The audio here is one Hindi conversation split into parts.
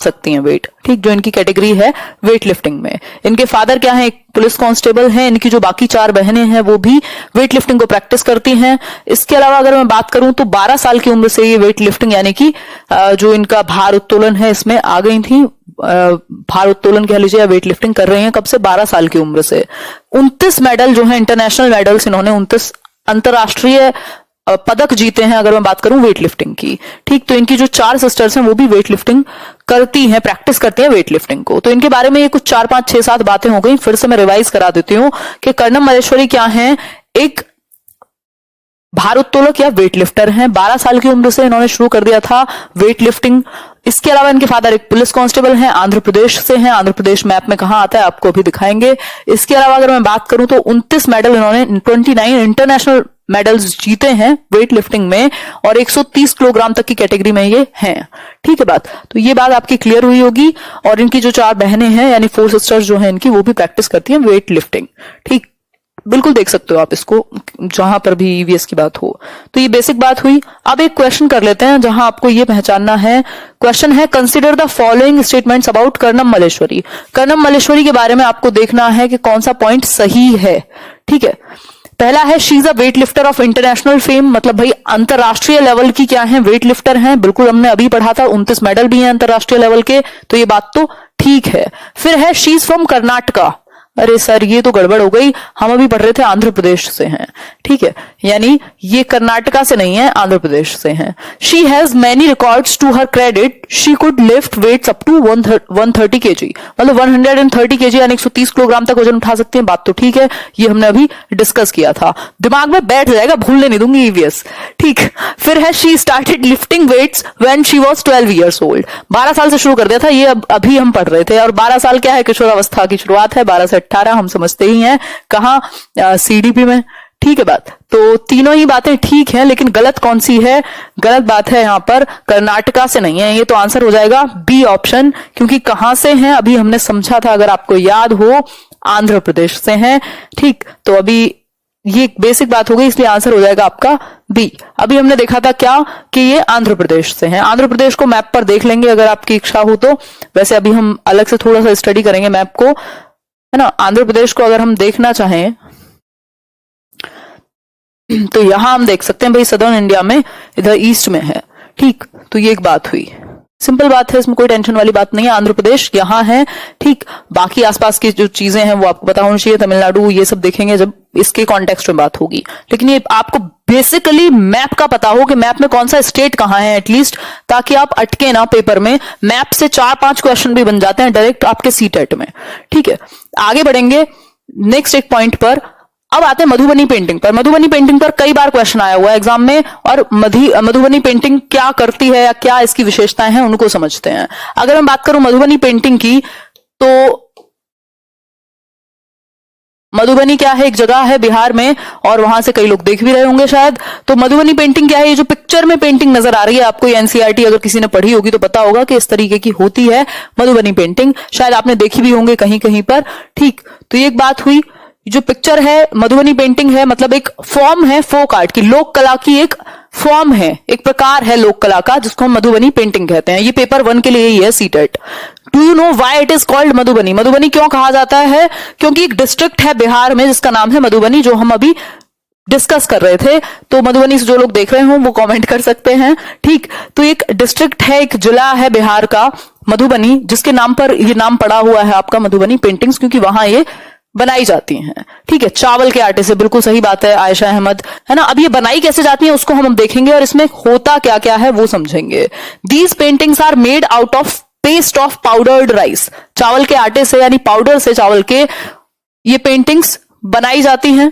सकती हैं वेट, ठीक, जो इनकी कैटेगरी है वेट लिफ्टिंग में। इनके फादर क्या है, एक पुलिस कांस्टेबल हैं। इनकी जो बाकी 4 बहनें हैं वो भी वेट लिफ्टिंग को प्रैक्टिस करती हैं। इसके अलावा अगर मैं बात करूं तो 12 साल की उम्र से ये वेट लिफ्टिंग यानी कि जो इनका भार उत्तोलन है इसमें आ गई थी। भार उत्तोलन कह लीजिए या वेट लिफ्टिंग कर रही हैं कब से, 12 साल की उम्र से। 29 मेडल जो है इंटरनेशनल मेडल्स इन्होंने 29 अंतरराष्ट्रीय पदक जीते हैं अगर मैं बात करूं वेट लिफ्टिंग की, ठीक। तो इनकी जो 4 सिस्टर्स हैं वो भी वेट लिफ्टिंग करती हैं, प्रैक्टिस करती हैं वेट लिफ्टिंग को। तो इनके बारे में ये कुछ 4, 5, 6, 7 बातें हो गई। फिर से मैं रिवाइज करा देती हूं कि कर्णम मल्लेश्वरी क्या है, एक भारोत्तोलक या वेट लिफ्टर हैं। 12 साल की उम्र से इन्होंने शुरू कर दिया था वेट लिफ्टिंग। इसके अलावा इनके फादर एक पुलिस कांस्टेबल हैं, आंध्र प्रदेश से हैं। आंध्र प्रदेश मैप में कहां आता है आपको अभी दिखाएंगे। इसके अलावा अगर मैं बात करूं तो 29 मेडल इन्होंने 29 इंटरनेशनल मेडल्स जीते हैं वेट लिफ्टिंग में और 130 किलोग्राम तक की कैटेगरी में ये हैं, ठीक है बात। तो ये बात आपकी क्लियर हुई होगी। और इनकी जो 4 बहनें हैं यानी 4 सिस्टर्स जो हैं इनकी, वो भी प्रैक्टिस करती हैं वेट लिफ्टिंग, ठीक। बिल्कुल देख सकते हो आप इसको जहां पर भी ईवीएस की बात हो। तो ये बेसिक बात हुई। अब एक क्वेश्चन कर लेते हैं जहां आपको ये पहचानना है। क्वेश्चन है, consider the following statements about Karnam Malleswari. Karnam Malleswari के बारे में आपको देखना है कि कौन सा पॉइंट सही है, ठीक है। पहला है, she is a weight lifter of international fame, मतलब भाई अंतरराष्ट्रीय लेवल की क्या है, वेट लिफ्टर हैं। बिल्कुल हमने अभी पढ़ा था, 29 मेडल भी हैं अंतरराष्ट्रीय लेवल के, तो ये बात तो ठीक है। फिर है, शी इज फ्रॉम कर्नाटका। अरे सर ये तो गड़बड़ हो गई, हम अभी पढ़ रहे थे आंध्र प्रदेश से हैं, ठीक है, यानी ये कर्नाटका से नहीं है, आंध्र प्रदेश से हैं। She has many records to her credit, she could lift weights up to 130 KG, मतलब 130 केजी यानी 130 किलोग्राम तक वजन उठा सकती है, बात तो ठीक है, ये हमने अभी डिस्कस किया था, दिमाग में बैठ जाएगा, भूलने नहीं दूंगी ईवीएस, ठीक। फिर है, she started lifting weights when she was 12 years old, 12 साल से शुरू कर दिया था, ये अभी हम पढ़ रहे थे। और 12 साल क्या है, किशोरावस्था की शुरुआत है, 12 से 18 हम समझते ही हैं, कहां, सीडीपी में, ठीक है बात। तो तीनों ही बातें ठीक है, लेकिन गलत कौन सी है, गलत बात है यहां पर कर्नाटका से नहीं है, ये तो आंसर हो जाएगा बी ऑप्शन, क्योंकि कहां से हैं अभी हमने समझा था, अगर आपको याद हो आंध्र प्रदेश से हैं, ठीक। तो अभी ये बेसिक बात हो गई, इसलिए आंसर हो जाएगा आपका बी। अभी हमने देखा था क्या कि ये आंध्र प्रदेश से हैं। आंध्र प्रदेश को मैप पर देख लेंगे अगर आपकी इच्छा हो तो, वैसे अभी हम अलग से थोड़ा सा स्टडी करेंगे मैप को, है ना। आंध्र प्रदेश को अगर हम देखना चाहें तो यहां हम देख सकते हैं भाई सदर्न इंडिया में इधर ईस्ट में है, ठीक। तो ये एक बात हुई, सिंपल बात है, इसमें कोई टेंशन वाली बात नहीं है। आंध्र प्रदेश यहां है, ठीक। बाकी आसपास की जो चीजें हैं वो आपको पता होनी चाहिए, तमिलनाडु ये सब देखेंगे जब इसके कॉन्टेक्स्ट में बात होगी, लेकिन ये आपको बेसिकली मैप का पता हो कि मैप में कौन सा स्टेट कहां है एटलीस्ट, ताकि आप अटके ना पेपर में। मैप से 4-5 क्वेश्चन भी बन जाते हैं डायरेक्ट आपके सीटेट में, ठीक है। आगे बढ़ेंगे नेक्स्ट एक पॉइंट पर। अब आते हैं मधुबनी पेंटिंग पर। मधुबनी पेंटिंग पर कई बार क्वेश्चन आया हुआ है एग्जाम में, और मधुबनी पेंटिंग क्या करती है या क्या इसकी विशेषताएं हैं उनको समझते हैं। अगर मैं बात करूं मधुबनी पेंटिंग की, तो मधुबनी क्या है, एक जगह है बिहार में, और वहां से कई लोग देख भी रहे होंगे शायद। तो मधुबनी पेंटिंग क्या है, ये जो पिक्चर में पेंटिंग नजर आ रही है आपको, एनसीईआरटी अगर किसी ने पढ़ी होगी तो पता होगा कि इस तरीके की होती है मधुबनी पेंटिंग, शायद आपने देखी भी होंगे कहीं कहीं पर, ठीक। तो ये एक बात हुई, जो पिक्चर है मधुबनी पेंटिंग है, मतलब एक फॉर्म है फोक आर्ट की, लोक कला की एक फॉर्म है, एक प्रकार है लोक कला का, जिसको हम मधुबनी पेंटिंग कहते हैं। ये पेपर 1 के लिए ही है CTET. Do you know why it is called Madhubani? Madhubani क्यों कहा जाता है? क्योंकि एक डिस्ट्रिक्ट है बिहार में जिसका नाम है मधुबनी, जो हम अभी डिस्कस कर रहे थे। तो मधुबनी से जो लोग देख रहे हो वो कमेंट कर सकते हैं, ठीक। तो एक डिस्ट्रिक्ट है, एक जिला है बिहार का मधुबनी, जिसके नाम पर ये नाम पड़ा हुआ है आपका मधुबनी पेंटिंग्स, क्योंकि वहां ये बनाई जाती हैं, ठीक है, चावल के आटे से। बिल्कुल सही बात है आयशा अहमद, है ना। अब ये बनाई कैसे जाती है उसको हम देखेंगे, और इसमें होता क्या क्या है वो समझेंगे। These paintings are made out of paste of powdered rice, चावल के आटे से यानी पाउडर से चावल के ये पेंटिंग्स बनाई जाती हैं।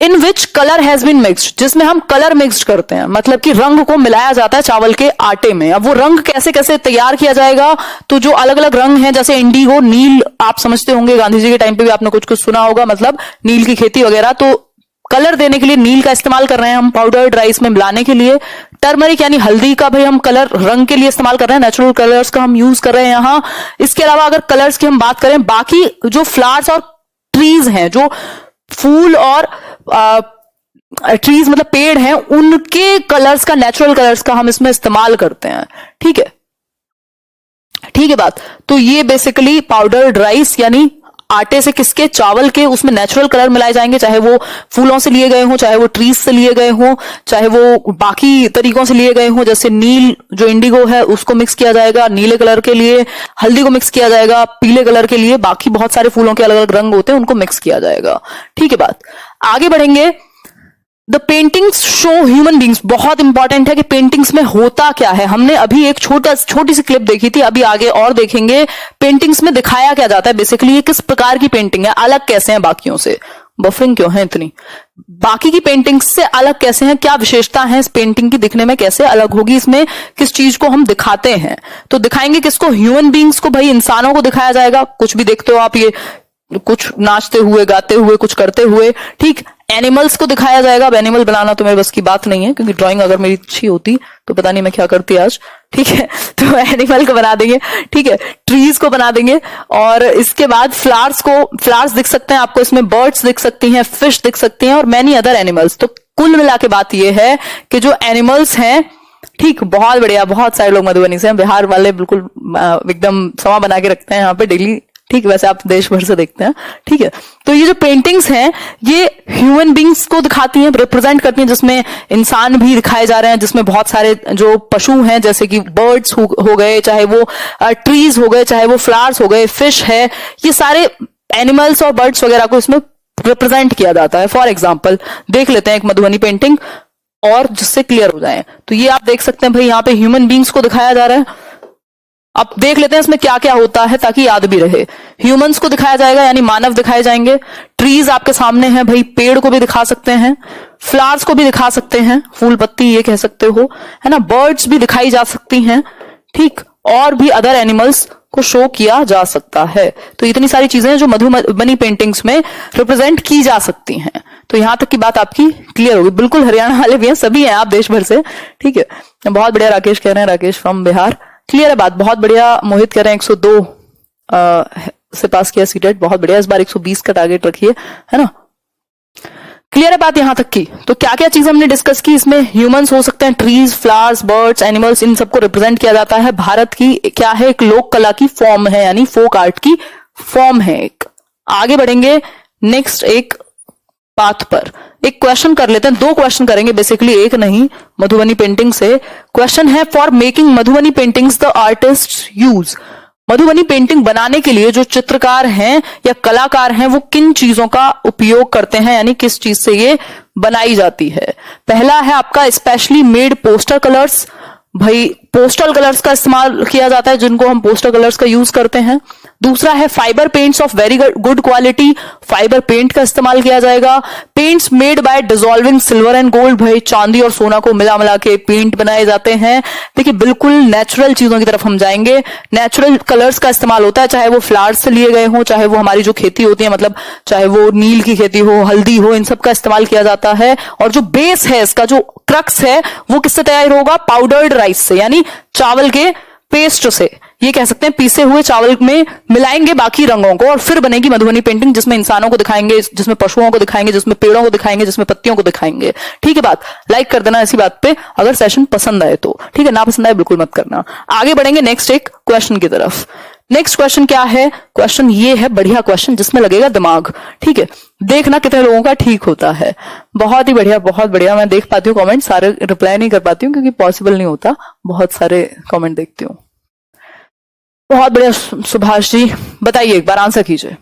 In which colour has been mixed, जिसमें हम कलर मिक्स्ड करते हैं, मतलब कि रंग को मिलाया जाता है चावल के आटे में। अब वो रंग कैसे कैसे तैयार किया जाएगा, तो जो अलग अलग रंग हैं, जैसे इंडिगो, नील, आप समझते होंगे गांधी जी के टाइम पे भी आपने कुछ कुछ सुना होगा, मतलब नील की खेती वगैरह। तो कलर देने के लिए नील का इस्तेमाल कर रहे हैं हम पाउडर्ड राइस में मिलाने के लिए। टर्मरिक यानी हल्दी का भाई हम कलर रंग के लिए इस्तेमाल कर रहे हैं, नेचुरल कलर्स का हम यूज कर रहे हैं यहाँ। इसके अलावा अगर कलर्स की हम बात करें, बाकी जो फ्लावर्स और ट्रीज हैं, जो फूल और ट्रीज मतलब पेड़ हैं, उनके कलर्स का, नेचुरल कलर्स का हम इसमें इस्तेमाल करते हैं, ठीक है। ठीक है बात। तो ये बेसिकली पाउडर्ड राइस यानी आटे से, किसके, चावल के, उसमें नेचुरल कलर मिलाए जाएंगे, चाहे वो फूलों से लिए गए हों, चाहे वो ट्रीज से लिए गए हों, चाहे वो बाकी तरीकों से लिए गए हों, जैसे नील जो इंडिगो है उसको मिक्स किया जाएगा नीले कलर के लिए, हल्दी को मिक्स किया जाएगा पीले कलर के लिए, बाकी बहुत सारे फूलों के अलग अलग रंग होते हैं उनको मिक्स किया जाएगा। ठीक है बात। आगे बढ़ेंगे। The paintings show human beings, बहुत इंपॉर्टेंट है कि पेंटिंग्स में होता क्या है। हमने अभी एक छोटी सी क्लिप देखी थी, अभी आगे और देखेंगे पेंटिंग्स में दिखाया क्या जाता है, बेसिकली ये किस प्रकार की पेंटिंग है, अलग कैसे हैं बाकियों से। बफरिंग क्यों है इतनी, बाकी की पेंटिंग्स से अलग कैसे हैं, क्या विशेषता है इस पेंटिंग की, दिखने में कैसे अलग होगी, इसमें किस चीज को हम दिखाते हैं। तो दिखाएंगे किसको, ह्यूमन बींग्स को, भाई इंसानों को दिखाया जाएगा। कुछ भी देखते हो आप, ये कुछ नाचते हुए, गाते हुए, कुछ करते हुए, ठीक। एनिमल्स को दिखाया जाएगा। अब एनिमल बनाना तो मेरे बस की बात नहीं है, क्योंकि ड्राइंग अगर मेरी अच्छी होती तो पता नहीं मैं क्या करती आज, ठीक है। तो एनिमल को बना देंगे, ठीक है। ट्रीज को बना देंगे, और इसके बाद फ्लावर्स दिख सकते हैं आपको इसमें, बर्ड्स दिख सकती हैं, फिश दिख सकती हैं, और मैनी अदर एनिमल्स। तो कुल मिला के बात यह है कि जो एनिमल्स हैं, ठीक, बहुत बढ़िया, बहुत सारे लोग मधुबनी से हैं, बिहार वाले बिल्कुल एकदम समा बना के रखते हैं यहाँ पे डेली, ठीक। वैसे आप देश भर से देखते हैं, ठीक है। तो ये जो पेंटिंग्स हैं ये ह्यूमन बींग्स को दिखाती हैं, रिप्रेजेंट करती हैं, जिसमें इंसान भी दिखाए जा रहे हैं, जिसमें बहुत सारे जो पशु हैं, जैसे कि बर्ड्स हो गए, चाहे वो ट्रीज हो गए, चाहे वो फ्लावर्स हो गए, फिश है, ये सारे एनिमल्स और बर्ड्स वगैरह को इसमें रिप्रेजेंट किया जाता है। फॉर एग्जाम्पल देख लेते हैं एक मधुबनी पेंटिंग, और जिससे क्लियर हो जाए। तो ये आप देख सकते हैं भाई, यहाँ पे ह्यूमन बींग्स को दिखाया जा रहा है। अब देख लेते हैं इसमें क्या क्या होता है ताकि याद भी रहे। ह्यूमंस को दिखाया जाएगा, यानी मानव दिखाए जाएंगे। ट्रीज आपके सामने हैं भाई, पेड़ को भी दिखा सकते हैं, फ्लावर्स को भी दिखा सकते हैं, फूल पत्ती ये कह सकते हो, है ना। बर्ड्स भी दिखाई जा सकती हैं, ठीक। और भी अदर एनिमल्स को शो किया जा सकता है। तो इतनी सारी चीजें जो मधुबनी पेंटिंग्स में रिप्रेजेंट की जा सकती हैं। तो यहां तक की बात आपकी क्लियर होगी। बिल्कुल हरियाणा वाले भी हैं, सभी हैं आप देश भर से, ठीक है। बहुत बढ़िया, राकेश कह रहे हैं, राकेश फ्रॉम बिहार, क्लियर है बात, बहुत बढ़िया। मोहित कह रहे हैं 102 से पास किया सीटेट, बहुत बढ़िया। इस बार 120 का टारगेट रखिए, है ना। क्लियर है बात यहां तक की। तो क्या क्या चीज हमने डिस्कस की, इसमें ह्यूमंस हो सकते हैं, ट्रीज, फ्लावर्स, बर्ड्स, एनिमल्स, इन सबको रिप्रेजेंट किया जाता है। भारत की क्या है, एक लोक कला की फॉर्म है, यानी फोक आर्ट की फॉर्म है एक। आगे बढ़ेंगे नेक्स्ट एक बात पर, एक क्वेश्चन कर लेते हैं, 2 क्वेश्चन करेंगे बेसिकली, एक नहीं, मधुबनी पेंटिंग से। क्वेश्चन है, for making Madhubani paintings the artist use, Madhubani painting बनाने के लिए जो चित्रकार हैं या कलाकार हैं वो किन चीजों का उपयोग करते हैं, यानी किस चीज से ये बनाई जाती है। पहला है आपका स्पेशली मेड पोस्टर कलर्स, भाई पोस्टल कलर्स का इस्तेमाल किया जाता है, जिनको हम पोस्टर कलर्स का यूज करते हैं। दूसरा है fibre paints of very good quality, fibre paint का इस्तेमाल किया जाएगा। Paints made by dissolving silver and gold, भाई चांदी और सोना को मिला मिला के पेंट बनाए जाते हैं। देखिए बिल्कुल नेचुरल चीजों की तरफ हम जाएंगे। नेचुरल कलर्स का इस्तेमाल होता है, चाहे वो फ्लावर्स से लिए गए हो, चाहे वो हमारी जो खेती होती है, मतलब चाहे वो नील की खेती हो, हल्दी हो, इन सब का इस्तेमाल किया जाता है। और जो बेस है इसका, जो क्रक्स है, वो किससे तैयार होगा, पाउडर्ड राइस से, यानी चावल के पेस्ट से, ये कह सकते हैं पीसे हुए चावल में मिलाएंगे बाकी रंगों को, और फिर बनेगी मधुबनी पेंटिंग, जिसमें इंसानों को दिखाएंगे, जिसमें पशुओं को दिखाएंगे, जिसमें पेड़ों को दिखाएंगे, जिसमें पत्तियों को दिखाएंगे। ठीक है बात, लाइक कर देना ऐसी बात पे अगर सेशन पसंद आए तो, ठीक है, ना पसंद आए बिल्कुल मत करना। आगे बढ़ेंगे नेक्स्ट एक क्वेश्चन की तरफ। नेक्स्ट क्वेश्चन क्या है, क्वेश्चन ये है, बढ़िया क्वेश्चन जिसमें लगेगा दिमाग, ठीक है, देखना कितने लोगों का ठीक होता है। बहुत ही बढ़िया, बहुत बढ़िया। मैं देख पाती हूँ कमेंट, सारे रिप्लाई नहीं कर पाती हूँ क्योंकि पॉसिबल नहीं होता, बहुत सारे कमेंट देखती हूँ। बहुत बढ़िया सुभाष जी, बताइए एक बार, आंसर कीजिए।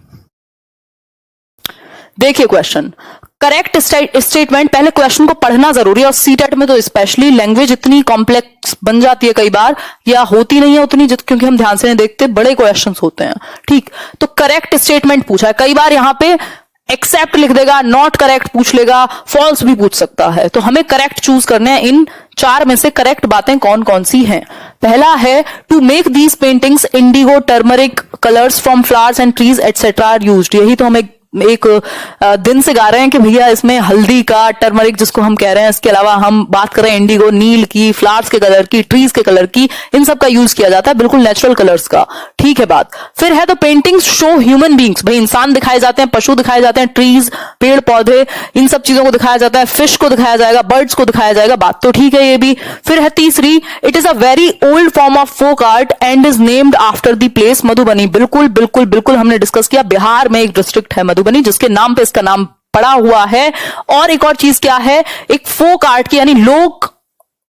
देखिए क्वेश्चन, करेक्ट स्टेटमेंट, पहले क्वेश्चन को पढ़ना जरूरी है, और सीटेट में तो स्पेशली लैंग्वेज इतनी कॉम्प्लेक्स बन जाती है कई बार, या होती नहीं है उतनी, क्योंकि हम ध्यान से नहीं देखते, बड़े क्वेश्चंस होते हैं। ठीक, तो करेक्ट स्टेटमेंट पूछा है, कई बार यहां पे एक्सेप्ट लिख देगा, नॉट करेक्ट पूछ लेगा, फॉल्स भी पूछ सकता है, तो हमें करेक्ट चूज करने हैं। इन 4 में से करेक्ट बातें कौन कौन सी हैं। पहला है, to make these paintings indigo turmeric colours from flowers and trees etcetera are used, यही तो हमें एक दिन से गा रहे हैं कि भैया इसमें हल्दी का, टर्मरिक जिसको हम कह रहे हैं, इसके अलावा हम बात करें इंडिगो, नील की, फ्लावर्स के कलर की, ट्रीज के कलर की, इन सब का यूज किया जाता है, बिल्कुल नेचुरल कलर्स का। ठीक है बात। फिर है तो पेंटिंग्स शो ह्यूमन बींग्स, भाई इंसान दिखाए जाते हैं, पशु दिखाए जाते हैं, ट्रीज, पेड़ पौधे, इन सब चीजों को दिखाया जाता है, फिश को दिखाया जाएगा, बर्ड्स को दिखाया जाएगा, बात तो ठीक है ये भी। फिर है तीसरी, it is a very old form of folk art and is named after the place Madhubani. बिल्कुल बिल्कुल बिल्कुल हमने डिस्कस किया, बिहार में एक डिस्ट्रिक्ट है मधुबनी जिसके नाम पे इसका नाम पड़ा हुआ है। और एक और चीज क्या है, एक फोक आर्ट की यानी लोक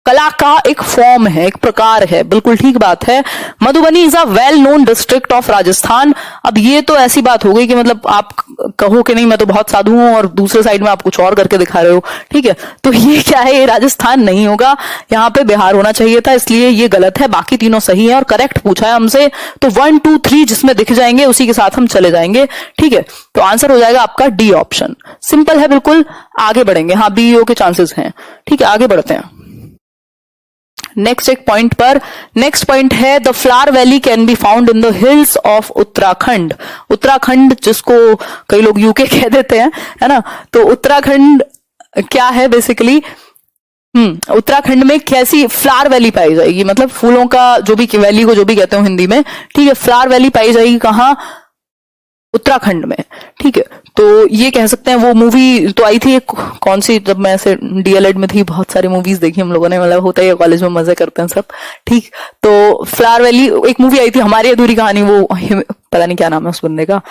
कला का एक फॉर्म है, एक प्रकार है, बिल्कुल ठीक बात है। Madhubani is a well known district of Rajasthan. अब ये तो ऐसी बात हो गई कि मतलब आप कहो कि नहीं मैं तो बहुत साधु हूं और दूसरे साइड में आप कुछ और करके दिखा रहे हो, ठीक है, तो ये क्या है, ये राजस्थान नहीं होगा, यहाँ पे बिहार होना चाहिए था, इसलिए ये गलत है। बाकी तीनों सही है और करेक्ट पूछा है हमसे, तो 1 2 3 जिसमें दिख जाएंगे उसी के साथ हम चले जाएंगे। ठीक है, तो आंसर हो जाएगा आपका डी ऑप्शन। सिंपल है बिल्कुल, आगे बढ़ेंगे। हाँ, बीईओ के चांसेस हैं। ठीक है, आगे बढ़ते हैं नेक्स्ट एक पॉइंट पर। नेक्स्ट पॉइंट है the flower valley can be found in the hills of Uttarakhand. Uttarakhand जिसको कई लोग यूके कह देते हैं, है ना, तो उत्तराखंड क्या है बेसिकली, उत्तराखंड में कैसी फ्लावर वैली पाई जाएगी, मतलब फूलों का जो भी, वैली को जो भी कहते हो हिंदी में, ठीक है, फ्लावर वैली पाई जाएगी कहाँ, उत्तराखंड में। ठीक है, तो ये कह सकते हैं, वो मूवी तो आई थी एक, कौन सी, जब मैं ऐसे डीएलएड में थी, बहुत सारी मूवीज देखी हम लोगों ने, मतलब होता है कॉलेज में, मजे करते हैं सब। ठीक, तो फ्लावर वैली एक मूवी आई थी, हमारी अधूरी कहानी, वो पता नहीं क्या नाम है उस बंदे का,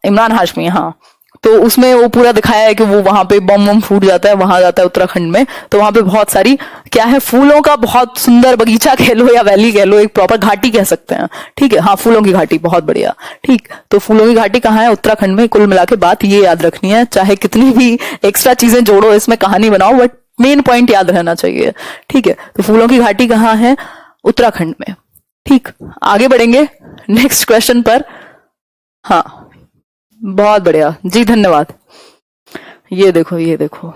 इमरान हाशमी, हाँ, तो उसमें वो पूरा दिखाया है कि वो वहां पे बम बम फूट जाता है, वहां जाता है उत्तराखंड में, तो वहां पे बहुत सारी क्या है, फूलों का बहुत सुंदर बगीचा कह लो या वैली कह लो, एक प्रॉपर घाटी कह सकते हैं। ठीक है, हाँ, फूलों की घाटी, बहुत बढ़िया। ठीक, तो फूलों की घाटी कहाँ है, उत्तराखंड में। कुल मिला के बात ये याद रखनी है, चाहे कितनी भी एक्स्ट्रा चीजें जोड़ो इसमें, कहानी बनाओ, बट मेन पॉइंट याद रहना चाहिए। ठीक है, तो फूलों की घाटी कहाँ है, उत्तराखंड में। ठीक, आगे बढ़ेंगे नेक्स्ट क्वेश्चन पर। हाँ, बहुत बढ़िया जी, धन्यवाद। ये देखो, ये देखो,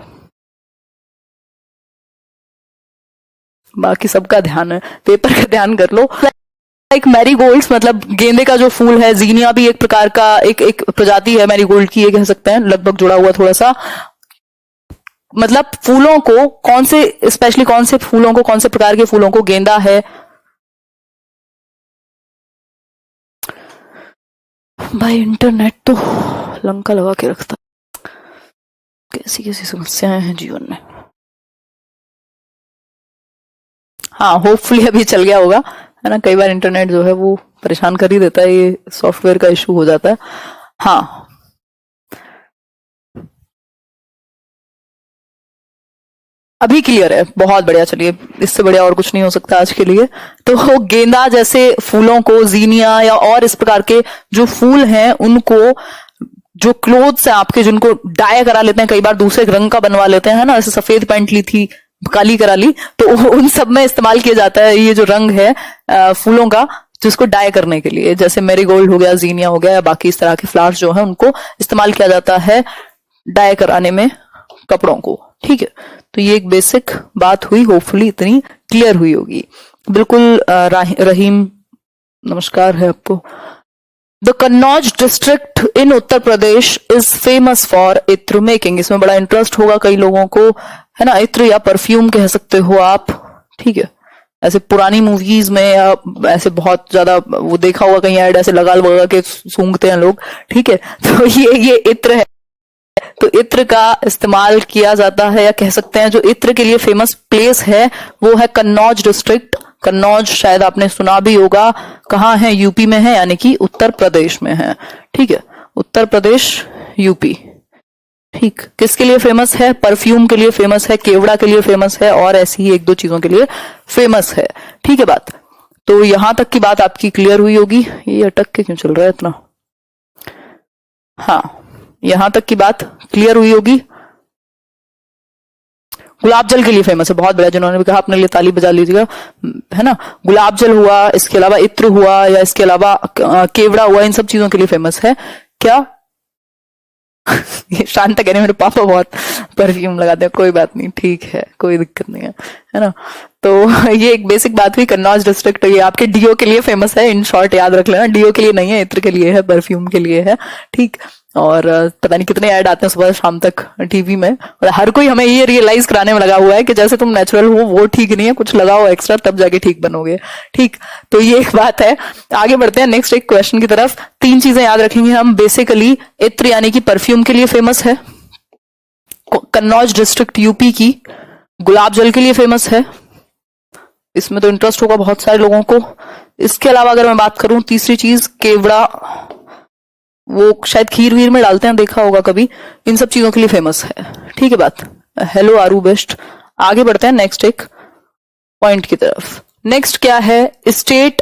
बाकी सबका ध्यान है, पेपर का ध्यान कर लो। लाइक मैरीगोल्ड्स, मतलब गेंदे का जो फूल है, जीनिया भी एक प्रकार का एक प्रजाति है मैरीगोल्ड की, ये कह सकते हैं, लगभग जुड़ा हुआ थोड़ा सा। मतलब फूलों को कौन से, स्पेशली कौन से फूलों को, कौन से प्रकार के फूलों को गेंदा है। भाई इंटरनेट तो लंका लगा के रखता, कैसी कैसी समस्याएं हैं जीवन में। हाँ, होपफुली अभी चल गया होगा, है ना, कई बार इंटरनेट जो है वो परेशान कर ही देता है, ये सॉफ्टवेयर का इशू हो जाता है। हाँ, अभी क्लियर है, बहुत बढ़िया। चलिए, इससे बढ़िया और कुछ नहीं हो सकता आज के लिए। तो गेंदा जैसे फूलों को, जीनिया या और इस प्रकार के जो फूल हैं, उनको जो क्लोथ्स है आपके, जिनको डाई करा लेते हैं, कई बार दूसरे रंग का बनवा लेते हैं, है ना, जैसे सफेद पैंट ली थी, काली करा ली, तो उन सब में इस्तेमाल किया जाता है ये जो रंग है फूलों का, जिसको डाई करने के लिए, जैसे मेरीगोल्ड हो गया, जीनिया हो गया, या बाकी इस तरह के फ्लावर्स जो है, उनको इस्तेमाल किया जाता है डाई कराने में कपड़ों को। ठीक है, तो ये एक बेसिक बात हुई, होपफुली इतनी क्लियर हुई होगी। बिल्कुल रहीम, नमस्कार है आपको। The Kannauj district in Uttar Pradesh is famous for इत्र मेकिंग। इसमें बड़ा इंटरेस्ट होगा कई लोगों को, है ना, इत्र या परफ्यूम कह सकते हो आप। ठीक है, ऐसे पुरानी मूवीज में या ऐसे बहुत ज्यादा वो देखा होगा कहीं ऐड, ऐसे लगा के सूंघते हैं लोग। ठीक है, तो ये इत्र है, तो इत्र का इस्तेमाल किया जाता है, या कह सकते हैं जो इत्र के लिए फेमस प्लेस है वो है कन्नौज डिस्ट्रिक्ट। कन्नौज शायद आपने सुना भी होगा, कहाँ है, यूपी में है, यानी कि उत्तर प्रदेश में है। ठीक है, उत्तर प्रदेश, यूपी। ठीक, किसके लिए फेमस है, परफ्यूम के लिए फेमस है, केवड़ा के लिए फेमस है, और ऐसी ही एक दो चीजों के लिए फेमस है। ठीक है बात, तो यहां तक की बात आपकी क्लियर हुई होगी। ये अटक के क्यों चल रहा है इतना, हाँ, यहां तक की बात क्लियर हुई होगी। गुलाब जल के लिए फेमस है, बहुत बढ़िया, जिन्होंने भी कहा अपने लिए ताली बजा लीजिएगा, है ना। गुलाब जल हुआ, इसके अलावा इत्र हुआ, या इसके अलावा केवड़ा हुआ, इन सब चीजों के लिए फेमस है। क्या शांता कह रहे मेरे पापा बहुत परफ्यूम लगाते हैं, कोई बात नहीं, ठीक है, कोई दिक्कत नहीं है ना। तो ये एक बेसिक बात हुई। कन्नौज डिस्ट्रिक्ट ये आपके डीओ के लिए फेमस है, इन शॉर्ट याद रख लेना, डीओ के लिए नहीं है, इत्र के लिए है, परफ्यूम के लिए है। ठीक, और पता नहीं कितने ऐड आते हैं सुबह शाम तक टीवी में, और हर कोई हमें ये रियलाइज कराने में लगा हुआ है कि जैसे तुम नेचुरल हो वो ठीक नहीं है, कुछ लगाओ एक्स्ट्रा तब जाके ठीक बनोगे। ठीक, तो ये एक बात है। आगे बढ़ते हैं नेक्स्ट एक क्वेश्चन की तरफ। 3 चीजें याद रखेंगे हम। बेसिकली इत्र यानी कि परफ्यूम के लिए फेमस है, कन्नौज डिस्ट्रिक्ट यूपी की गुलाब जल के लिए फेमस है। इसमें तो इंटरेस्ट होगा बहुत सारे लोगों को। इसके अलावा अगर मैं बात करूं तीसरी चीज, केवड़ा, वो शायद खीर वीर में डालते हैं, देखा होगा कभी, इन सब चीजों के लिए फेमस है। ठीक है बात। हेलो आरू बेस्ट। आगे बढ़ते हैं नेक्स्ट एक पॉइंट की तरफ। नेक्स्ट क्या है, state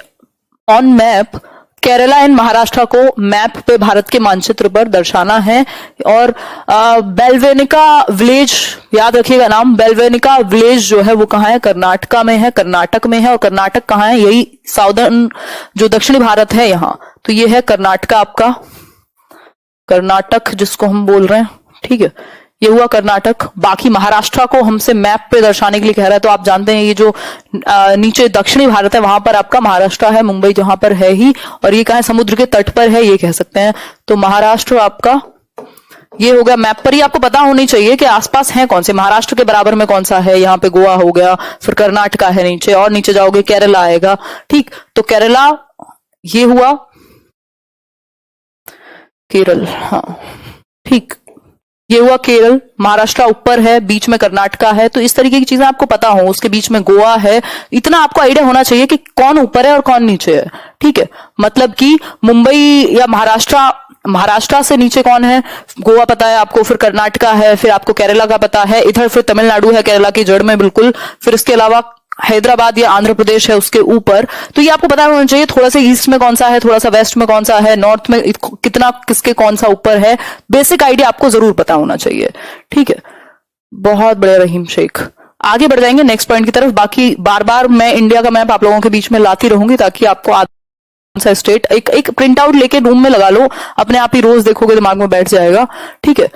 on map. Kerala and Maharashtra को मैप पे भारत के मानचित्र पर दर्शाना है। और बेलवेनिका विलेज, याद रखिएगा नाम, बेलवेनिका विलेज जो है वो कहाँ है, कर्नाटका में है, कर्नाटक में है। और कर्नाटक कहाँ है, यही साउदर्न जो दक्षिणी भारत है यहाँ, तो ये है कर्नाटका आपका, कर्नाटक जिसको हम बोल रहे हैं। ठीक है, ये हुआ कर्नाटक। बाकी महाराष्ट्र को हमसे मैप पे दर्शाने के लिए कह रहा है, तो आप जानते हैं ये जो नीचे दक्षिणी भारत है वहां पर आपका महाराष्ट्र है, मुंबई जहां पर है ही, और ये कहाँ है, समुद्र के तट पर है, ये कह सकते हैं। तो महाराष्ट्र आपका ये हो गया। मैप पर ही आपको पता होनी चाहिए कि आसपास है कौन से, महाराष्ट्र के बराबर में कौन सा है, यहाँ पे गोवा हो गया, फिर कर्नाटका है नीचे, और नीचे जाओगे केरला आएगा। ठीक, तो केरला ये हुआ, केरल, हाँ ठीक, ये हुआ केरल। महाराष्ट्र ऊपर है, बीच में कर्नाटका है, तो इस तरीके की चीजें आपको पता हो। उसके बीच में गोवा है, इतना आपको आइडिया होना चाहिए कि कौन ऊपर है और कौन नीचे है। ठीक है, मतलब कि मुंबई या महाराष्ट्र से नीचे कौन है, गोवा पता है आपको, फिर कर्नाटका है, फिर आपको केरला का पता है, इधर फिर तमिलनाडु है केरला की जड़ में बिल्कुल, फिर इसके अलावा हैदराबाद या आंध्र प्रदेश है उसके ऊपर। तो ये आपको पता होना चाहिए थोड़ा सा ईस्ट में कौन सा है, थोड़ा सा वेस्ट में कौन सा है, नॉर्थ में कितना किसके कौन सा ऊपर है, बेसिक आइडिया आपको जरूर पता होना चाहिए। ठीक है, बहुत बढ़िया रहीम शेख। आगे बढ़ जाएंगे नेक्स्ट पॉइंट की तरफ। बाकी बार बार मैं इंडिया का मैप आप लोगों के बीच में लाती रहूंगी ताकि आपको कौन सा स्टेट, एक प्रिंट आउट लेके रूम में लगा लो, अपने आप ही रोज देखोगे दिमाग में बैठ जाएगा। ठीक है।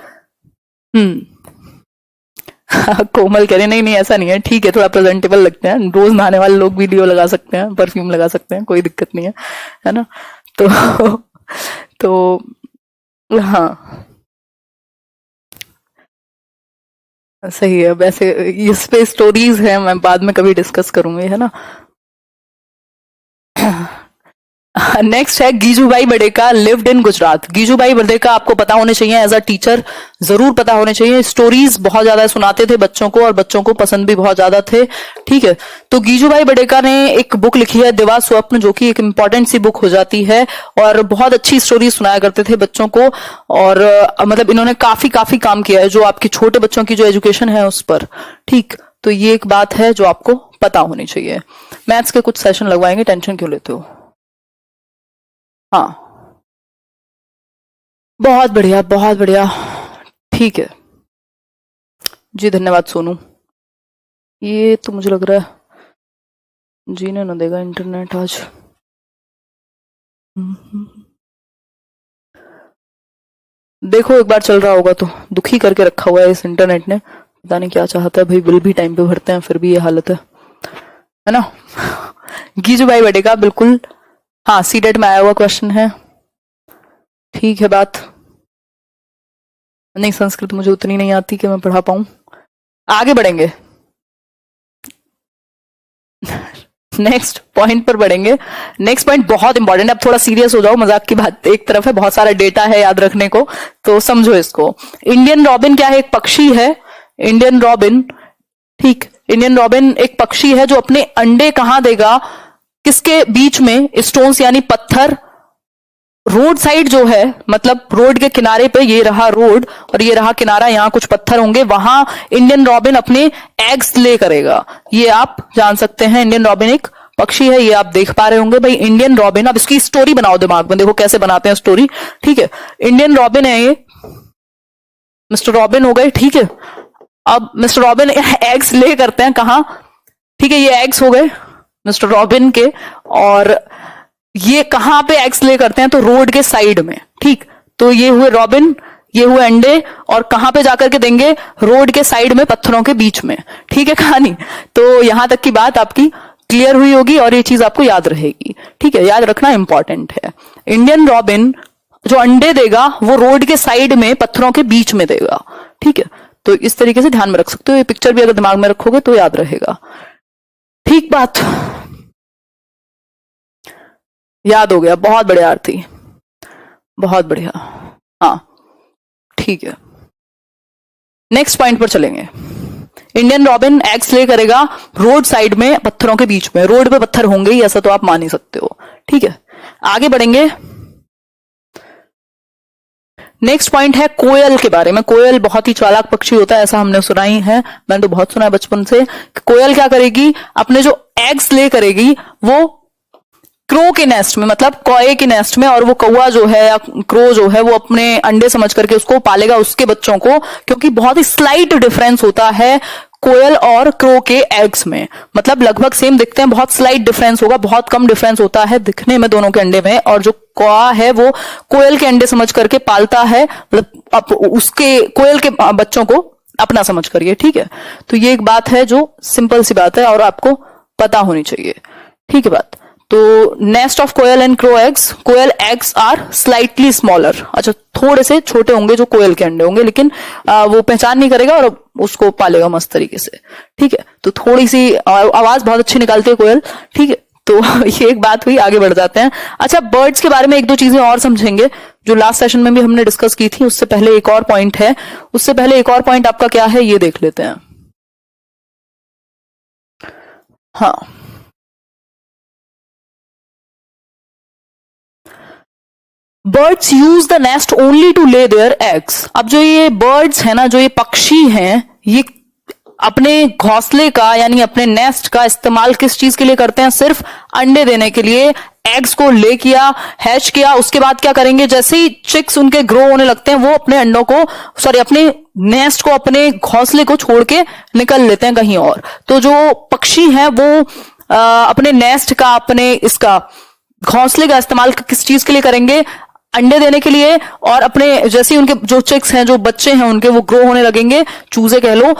कोमल कह रहे नहीं ऐसा नहीं है, ठीक है, थोड़ा प्रेजेंटेबल लगते हैं, रोज नहाने वाले लोग वीडियो लगा सकते हैं, परफ्यूम लगा सकते हैं, कोई दिक्कत नहीं है ना। तो हाँ सही है। वैसे इस पे स्टोरीज है, मैं बाद में कभी डिस्कस करूंगी, है ना। नेक्स्ट है गीजूभाई बड़ेका लिव्ड इन गुजरात। गीजूभाई बड़ेका आपको पता होने चाहिए, एज अ टीचर जरूर पता होने चाहिए। स्टोरीज बहुत ज्यादा सुनाते थे बच्चों को, और बच्चों को पसंद भी बहुत ज्यादा थे। ठीक है, तो गीजूभाई बड़ेका ने एक बुक लिखी है दिवा स्वप्न, जो कि एक इंपॉर्टेंट सी बुक हो जाती है, और बहुत अच्छी स्टोरीज सुनाया करते थे बच्चों को। और मतलब इन्होंने काफी काम किया है जो आपकी छोटे बच्चों की जो एजुकेशन है उस पर। ठीक, तो ये एक बात है जो आपको पता होनी चाहिए। मैथ्स के कुछ सेशन लगवाएंगे, टेंशन क्यों लेते हो। हाँ बहुत बढ़िया। ठीक है जी, धन्यवाद सोनू। ये तो मुझे लग रहा है जीने न देगा इंटरनेट आज। देखो एक बार चल रहा होगा तो, दुखी करके रखा हुआ है इस इंटरनेट ने, पता नहीं क्या चाहता है भाई। बिल भी टाइम पे भरते हैं फिर भी ये हालत है ना। गीजूभाई बड़ेका बिल्कुल, हाँ सीटेट में आया हुआ क्वेश्चन है। ठीक है बात, नहीं संस्कृत मुझे उतनी नहीं आती कि मैं पढ़ा पाऊं। आगे बढ़ेंगे, नेक्स्ट पॉइंट पर बढ़ेंगे। नेक्स्ट पॉइंट बहुत इंपॉर्टेंट है। अब थोड़ा सीरियस हो जाओ, मजाक की बात एक तरफ है, बहुत सारा डेटा है याद रखने को, तो समझो इसको। इंडियन रॉबिन क्या है, एक पक्षी है, इंडियन रॉबिन। ठीक, इंडियन रॉबिन एक पक्षी है जो अपने अंडे कहां देगा, किसके बीच में, स्टोन्स यानी पत्थर, रोड साइड जो है, मतलब रोड के किनारे पे, ये रहा रोड और ये रहा किनारा, यहां कुछ पत्थर होंगे, वहां इंडियन रॉबिन अपने एग्स ले करेगा। ये आप जान सकते हैं, इंडियन रॉबिन एक पक्षी है, ये आप देख पा रहे होंगे भाई इंडियन रॉबिन। अब इसकी स्टोरी बनाओ दिमाग में, देखो कैसे बनाते हैं स्टोरी। ठीक है, इंडियन रॉबिन है ये, मिस्टर रॉबिन हो गए। ठीक है, अब मिस्टर रॉबिन एग्स ले करते हैं कहां, ठीक है, ये एग्स हो गए मिस्टर रॉबिन के, और ये कहां पे एग्स ले करते हैं, तो रोड के साइड में। ठीक, तो ये हुए रॉबिन, ये हुए अंडे, और कहां पे जाकर के देंगे, रोड के साइड में, पत्थरों के बीच में। ठीक है कहानी, तो यहां तक की बात आपकी क्लियर हुई होगी और ये चीज आपको याद रहेगी। ठीक है, याद रखना इंपॉर्टेंट है। इंडियन रॉबिन जो अंडे देगा वो रोड के साइड में पत्थरों के बीच में देगा। ठीक है, तो इस तरीके से ध्यान में रख सकते हो। ये पिक्चर भी अगर दिमाग में रखोगे तो याद रहेगा। ठीक बात, याद हो गया, बहुत बढ़िया आरती, बहुत बढ़िया। हाँ ठीक है, नेक्स्ट पॉइंट पर चलेंगे। इंडियन रॉबिन एग्स ले करेगा रोड साइड में पत्थरों के बीच में। रोड पे पत्थर होंगे ही, ऐसा तो आप मान ही सकते हो। ठीक है, आगे बढ़ेंगे। नेक्स्ट पॉइंट है कोयल के बारे में। कोयल बहुत ही चालाक पक्षी होता है, ऐसा हमने सुना ही है, मैंने तो बहुत सुना है बचपन से। कोयल क्या करेगी, अपने जो एग्स ले करेगी वो क्रो के नेस्ट में, मतलब कौए के नेस्ट में, और वो कौआ जो है या क्रो जो है वो अपने अंडे समझ करके उसको पालेगा, उसके बच्चों को, क्योंकि बहुत ही स्लाइट डिफरेंस होता है कोयल और क्रो के एग्स में। मतलब लगभग सेम दिखते हैं, बहुत स्लाइट डिफरेंस होगा, बहुत कम डिफरेंस होता है दिखने में दोनों के अंडे में। और जो कौआ है वो कोयल के अंडे समझ करके पालता है, मतलब उसके कोयल के बच्चों को अपना समझ करिए। ठीक है, तो ये एक बात है जो सिंपल सी बात है और आपको पता होनी चाहिए। ठीक है बात। तो nest of koel and crow eggs, koel eggs are slightly smaller. अच्छा, थोड़े से छोटे होंगे जो कोयल के अंडे होंगे, लेकिन वो पहचान नहीं करेगा और उसको पालेगा मस्त तरीके से। ठीक है, तो थोड़ी सी आवाज बहुत अच्छी निकालती है कोयल। ठीक है, तो ये एक बात हुई, आगे बढ़ जाते हैं। अच्छा, बर्ड्स के बारे में एक दो चीजें और समझेंगे जो लास्ट सेशन में भी हमने डिस्कस की थी। उससे पहले एक और पॉइंट है, उससे पहले एक और पॉइंट आपका क्या है ये देख लेते हैं। हाँ, birds use the nest only to lay their eggs. अब जो ये बर्ड्स है ना, जो ये पक्षी हैं, ये अपने घोंसले का यानी अपने नेस्ट का इस्तेमाल किस चीज के लिए करते हैं, सिर्फ अंडे देने के लिए। एग्स को ले किया, हैच किया, उसके बाद क्या करेंगे, जैसे ही चिक्स उनके ग्रो होने लगते हैं वो अपने अंडों को, सॉरी अपने नेस्ट को, अपने घोंसले को छोड़ के निकल लेते हैं कहीं और। तो जो पक्षी हैं वो अपने नेस्ट का, अपने इसका घोंसले का इस्तेमाल किस चीज के लिए करेंगे, अंडे देने के लिए। और अपने जैसे ही उनके जो चिक्स हैं, जो बच्चे हैं उनके, वो ग्रो होने लगेंगे, चूजे कह लो,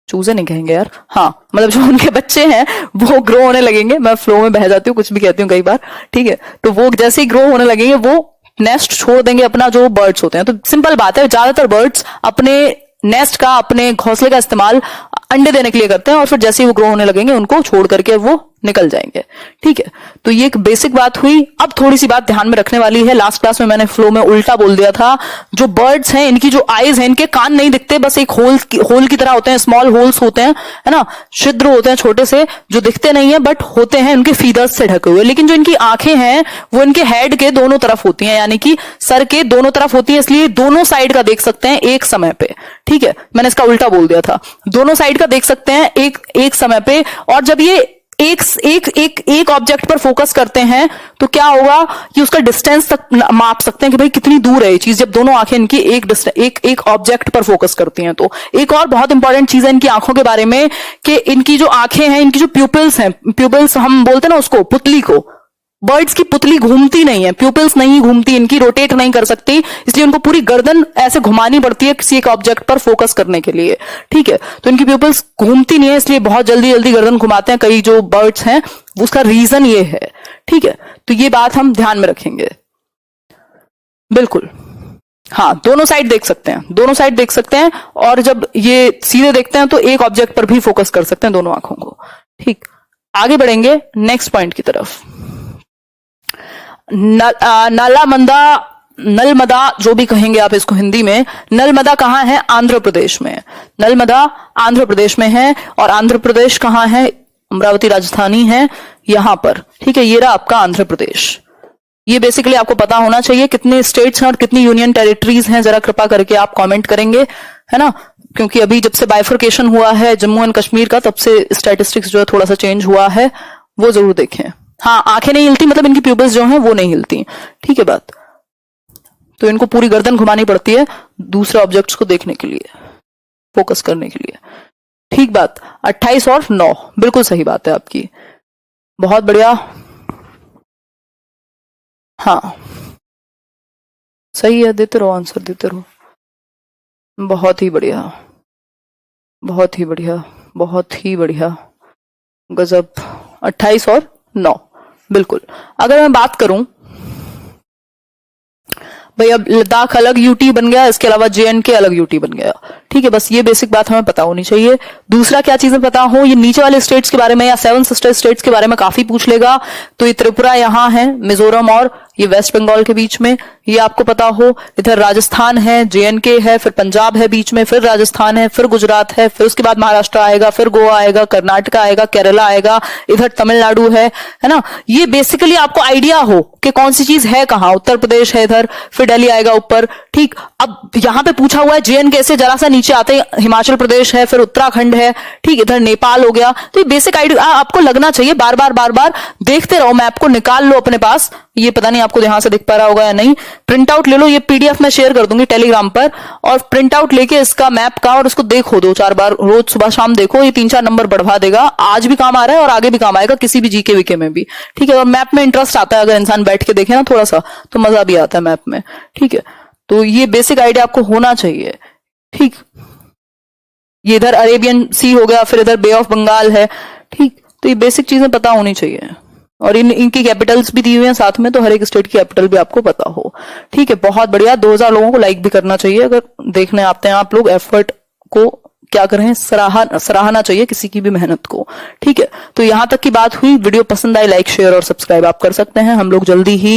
चूजे नहीं कहेंगे यार, हाँ मतलब जो उनके बच्चे हैं वो ग्रो होने लगेंगे। मैं फ्लो में बह जाती हूँ, कुछ भी कहती हूँ कई बार। ठीक है, तो वो जैसे ही ग्रो होने लगेंगे वो नेस्ट छोड़ देंगे अपना, जो बर्ड्स होते हैं। तो सिंपल बात है, ज्यादातर बर्ड्स अपने नेस्ट का, अपने घोंसले का इस्तेमाल अंडे देने के लिए करते हैं, और फिर जैसे ही वो ग्रो होने लगेंगे उनको छोड़ करके वो निकल जाएंगे। ठीक है, तो ये एक बेसिक बात हुई। अब थोड़ी सी बात ध्यान में रखने वाली है। लास्ट क्लास में मैंने फ्लो में उल्टा बोल दिया था। जो बर्ड्स हैं, इनकी जो आईज हैं, इनके कान नहीं दिखते, बस एक होल की तरह होते हैं, स्मॉल होल्स होते हैं, है ना, छिद्र होते हैं छोटे से, जो दिखते नहीं है बट होते हैं, उनके फीदर्स से ढके हुए। लेकिन जो इनकी आंखें हैं वो इनके हेड के दोनों तरफ होती हैं, यानी कि सर के दोनों तरफ होती है, इसलिए दोनों साइड का देख सकते हैं एक समय पे। ठीक है, मैंने इसका उल्टा बोल दिया था, दोनों साइड का देख सकते हैं एक समय पे। और जब ये एक ऑब्जेक्ट पर फोकस करते हैं तो क्या होगा कि उसका डिस्टेंस तक माप सकते हैं कि भाई कितनी दूर है ये चीज, जब दोनों आंखें इनकी एक ऑब्जेक्ट पर फोकस करती हैं। तो एक और बहुत इंपॉर्टेंट चीज है इनकी आंखों के बारे में, कि इनकी जो आंखें हैं, इनकी जो प्यूपिल्स हैं, प्यूपिल्स हम बोलते हैं ना उसको, पुतली को, बर्ड्स की पुतली घूमती नहीं है, प्यूपिल्स नहीं घूमती, इनकी रोटेट नहीं कर सकती, इसलिए उनको पूरी गर्दन ऐसे घुमानी पड़ती है किसी एक ऑब्जेक्ट पर फोकस करने के लिए। ठीक है, तो इनकी प्यूपिल्स घूमती नहीं है, इसलिए बहुत जल्दी जल्दी गर्दन घुमाते हैं कई जो बर्ड्स हैं, उसका रीजन ये है। ठीक है, तो ये बात हम ध्यान में रखेंगे। बिल्कुल, हाँ, दोनों साइड देख सकते हैं, दोनों साइड देख सकते हैं, और जब ये सीधे देखते हैं तो एक ऑब्जेक्ट पर भी फोकस कर सकते हैं दोनों आंखों को। ठीक, आगे बढ़ेंगे नेक्स्ट पॉइंट की तरफ। नलमदा जो भी कहेंगे आप इसको हिंदी में, नलमदा कहाँ है, आंध्र प्रदेश में। नलमदा आंध्र प्रदेश में है, और आंध्र प्रदेश कहाँ है, अमरावती राजधानी है यहां पर। ठीक है, ये रहा आपका आंध्र प्रदेश। ये बेसिकली आपको पता होना चाहिए। कितने स्टेट्स हैं और कितनी यूनियन टेरिटरीज हैं, जरा कृपा करके आप कमेंट करेंगे, है ना, क्योंकि अभी जब से बाइफर्केशन हुआ है जम्मू एंड कश्मीर का, तब से स्टैटिस्टिक्स जो है थोड़ा सा चेंज हुआ है, वो जरूर देखें। हाँ, आंखें नहीं हिलती, मतलब इनकी प्यूपिल्स जो हैं वो नहीं हिलती। ठीक है बात, तो इनको पूरी गर्दन घुमानी पड़ती है दूसरे ऑब्जेक्ट्स को देखने के लिए, फोकस करने के लिए। ठीक बात, 28 और 9 बिल्कुल सही बात है आपकी, बहुत बढ़िया। हाँ सही है, देते रहो आंसर, देते रहो, बहुत ही बढ़िया, बहुत ही बढ़िया, बहुत ही बढ़िया, गजब। 28 और 9 बिल्कुल। अगर मैं बात भाई अब लद्दाख अलग यूटी बन गया, इसके अलावा JNK अलग यूटी बन गया। ठीक है, बस ये बेसिक बात हमें पता होनी चाहिए। दूसरा क्या चीजें पता हो, ये नीचे वाले स्टेट्स के बारे में या 7 सिस्टर स्टेट्स के बारे में काफी पूछ लेगा। तो ये त्रिपुरा यहाँ है, मिजोरम और ये वेस्ट बंगाल के बीच में, ये आपको पता हो। इधर राजस्थान है, JNK है, फिर पंजाब है बीच में, फिर राजस्थान है, फिर गुजरात है, फिर उसके बाद महाराष्ट्र आएगा, फिर गोवा आएगा, कर्नाटक आएगा, केरला आएगा, इधर तमिलनाडु है ना। ये बेसिकली आपको आइडिया हो कि कौन सी चीज है कहाँ। उत्तर प्रदेश है इधर, फिर दिल्ली आएगा ऊपर। ठीक, अब यहां पे पूछा हुआ है JNK से जरा सा नीचे आते ही हिमाचल प्रदेश है, फिर उत्तराखंड है। ठीक, इधर नेपाल हो गया। तो ये बेसिक आइडिया आपको लगना चाहिए। बार बार देखते रहो, मैप को निकाल लो अपने पास। ये पता नहीं आपको यहां से दिख पा रहा होगा या नहीं, प्रिंट आउट ले लो। ये PDF मैं शेयर कर दूंगी टेलीग्राम पर, और प्रिंट आउट लेके इसका मैप का और उसको देखो 2-4 बार, रोज सुबह शाम देखो। ये 3-4 नंबर बढ़वा देगा। आज भी काम आ रहा है और आगे भी काम आएगा, किसी भी GK विके में भी। ठीक है, और मैप में इंटरेस्ट आता है, अगर इंसान बैठ के देखे ना थोड़ा सा, तो मजा भी आता है मैप में। ठीक है, तो ये बेसिक आइडिया आपको होना चाहिए। ठीक, ये इधर अरेबियन सी हो गया, फिर इधर बे ऑफ बंगाल है। ठीक, तो ये बेसिक चीजें पता होनी चाहिए, और इनकी कैपिटल्स भी दी हुई हैं साथ में, तो हर एक स्टेट की कैपिटल भी आपको पता हो। ठीक है, बहुत बढ़िया। 2000 लोगों को लाइक भी करना चाहिए अगर देखने आते हैं आप लोग। एफर्ट को क्या करें, सराहना चाहिए किसी की भी मेहनत को। ठीक है, तो यहां तक की बात हुई। वीडियो पसंद आई, लाइक शेयर और सब्सक्राइब आप कर सकते हैं। हम लोग जल्दी ही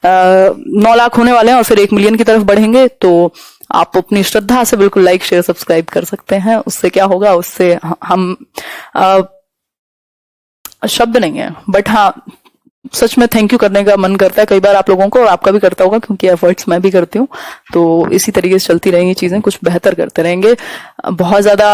9 लाख होने वाले हैं और फिर 1 मिलियन की तरफ बढ़ेंगे। तो आप अपनी श्रद्धा से बिल्कुल लाइक शेयर सब्सक्राइब कर सकते हैं। उससे क्या होगा, उससे हम शब्द नहीं है, बट हाँ सच में थैंक यू करने का मन करता है कई बार आप लोगों को, और आपका भी करता होगा, क्योंकि एफर्ट्स मैं भी करती हूँ। तो इसी तरीके से चलती रहेंगी चीजें, कुछ बेहतर करते रहेंगे। बहुत ज्यादा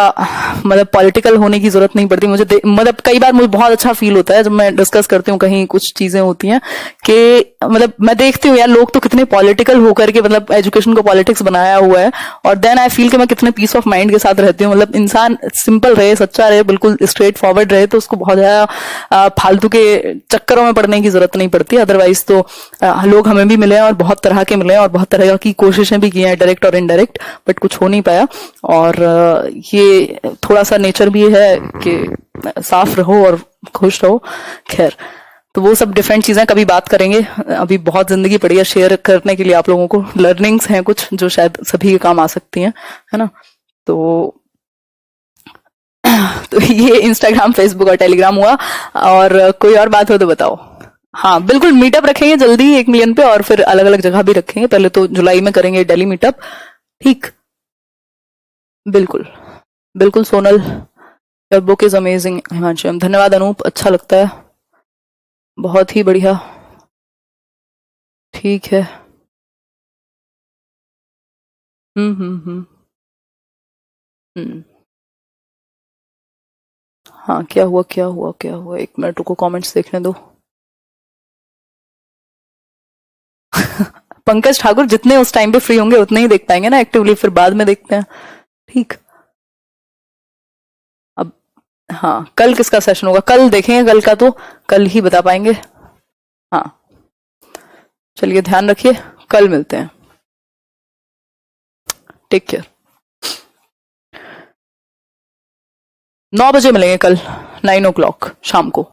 मतलब पॉलिटिकल होने की जरूरत नहीं पड़ती मुझे। मतलब कई बार मुझे बहुत अच्छा फील होता है जब मैं डिस्कस करती हूँ, कहीं कुछ चीजें होती हैं कि मतलब मैं देखती हूँ यार लोग तो कितने पॉलिटिकल होकर के मतलब एजुकेशन को पॉलिटिक्स बनाया हुआ है, और देन आई फील कि मैं कितने पीस ऑफ माइंड के साथ रहती हूँ। मतलब इंसान सिंपल रहे, सच्चा रहे, बिल्कुल स्ट्रेट फॉरवर्ड रहे, तो उसको बहुत ज्यादा फालतू के चक्करों में पड़ने की जरूरत नहीं पड़ती। अदरवाइज तो लोग हमें भी मिले हैं और बहुत तरह के मिले हैं और बहुत तरह की कोशिशें भी की हैं, डायरेक्ट और इनडायरेक्ट, बट कुछ हो नहीं पाया। और ये थोड़ा सा नेचर भी है कि साफ रहो और खुश रहो। खैर, तो वो सब डिफरेंट चीजें कभी बात करेंगे। अभी बहुत जिंदगी पड़ी है शेयर करने के लिए आप लोगों को। लर्निंग्स हैं कुछ जो शायद सभी के काम आ सकती हैं, है ना। तो ये इंस्टाग्राम, फेसबुक और टेलीग्राम हुआ। और कोई और बात हो तो बताओ। हाँ बिल्कुल, मीटअप रखेंगे जल्दी 1 मिलियन पे, और फिर अलग अलग जगह भी रखेंगे। पहले तो जुलाई में करेंगे दिल्ली मीटअप। ठीक, बिल्कुल बिल्कुल Sonal, your book is amazing. Himanshu, धन्यवाद अनूप, अच्छा लगता है, बहुत ही बढ़िया। ठीक है। हम्म। हाँ, क्या हुआ क्या हुआ क्या हुआ, 1 मिनट रुको, कमेंट्स देखने दो। पंकज ठाकुर, जितने उस टाइम पे फ्री होंगे उतने ही देख पाएंगे ना एक्टिवली, फिर बाद में देखते हैं। ठीक, अब हाँ कल किसका सेशन होगा, कल देखेंगे, कल का तो कल ही बता पाएंगे। हाँ चलिए, ध्यान रखिए, कल मिलते हैं। Take care. 9 बजे मिलेंगे कल, 9 o'clock शाम को।